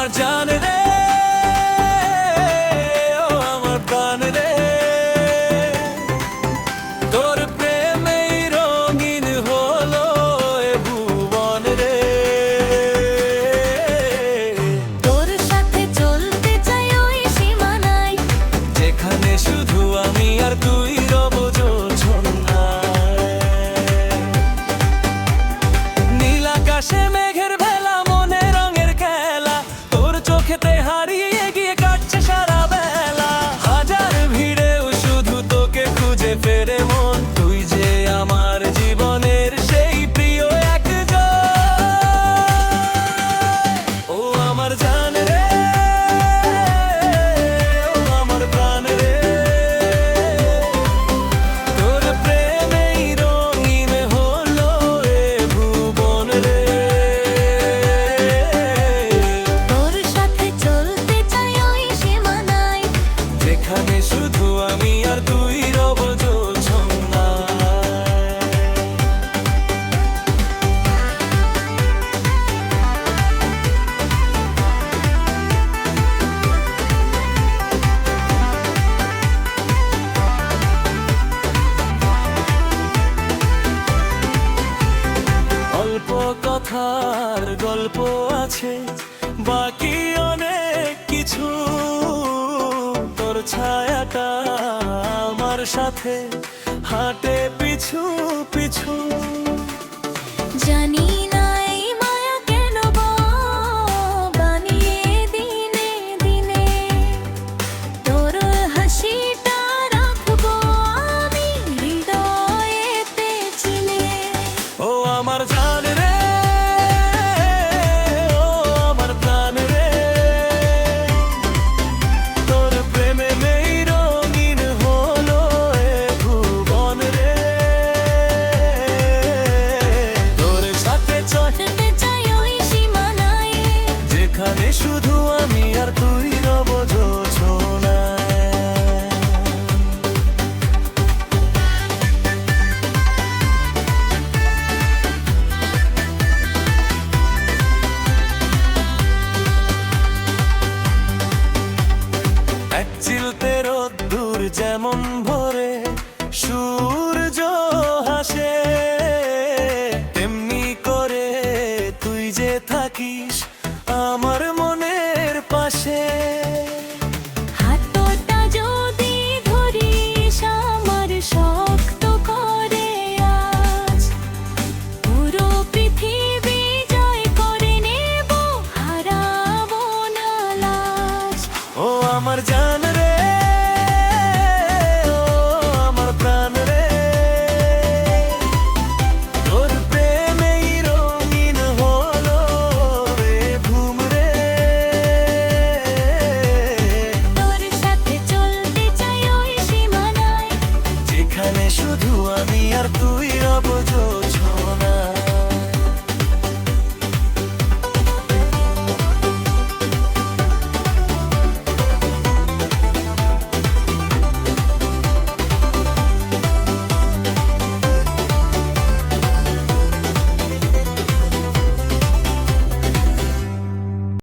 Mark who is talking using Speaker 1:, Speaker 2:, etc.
Speaker 1: আমার জান রে, ও আমার প্রাণ রে, তোর প্রেমেই রঙিন হলো এ ভুবন রে।
Speaker 2: তোর সাথে চলতে চাই ওই সীমানায়,
Speaker 1: যেখানে শুধু আমি আর তুই রব জোছনায়। নীল আকাশে মেঘের ভেলা, মনে রঙের খেলা, তোর চোখেতে হারিয়ে গিয়ে কাটছে সারা বেলা। হাজার ভিড়েও শুধু তোকে খুঁজে ফেরে মন, তুই যে আমার জীবনের সেই প্রিয় একজন। ও আমার জান রে, ও আমার প্রাণ রে, তোর প্রেমেই রঙিন হলো এ ভুবন রে।
Speaker 2: তোর সাথে চলতে চাই ওই সীমানায়,
Speaker 1: যেখানে শুধু আমি আর তুই রব জোছনায়। অল্প কথার গল্প আছে, বাকি অনেক কিছু। তোর ছায়াটা আমার সাথে হাঁটে পিছু পিছু।
Speaker 2: জানি না এই মায়া কেন বানিয়ে দিনে দিনে, তোর হাসিটা রাখবো আমি হৃদয়েতে চিনে।
Speaker 1: ও আমার জান রে, ও আমার প্রাণ রে, তোর প্রেমে মেই রঙিন হলো এ ভুবন রে। তোর সাথে
Speaker 2: চলতে চাই ওই সীমানায়,
Speaker 1: যেখানে শুধু আমি আর তুই রব জোছনায়। এক চিলতে রোদ্দুর যেমন ভোরে সূর্য হাসে, তেমনি করে তুই যে থাকিস আমার মনের পাশে।
Speaker 2: হাতটা যদি ধরিস আমার শক্ত করে আজ, পুরো পৃথিবী জয় করে নেব, হারাবো না লাজ।
Speaker 1: ও আমার জান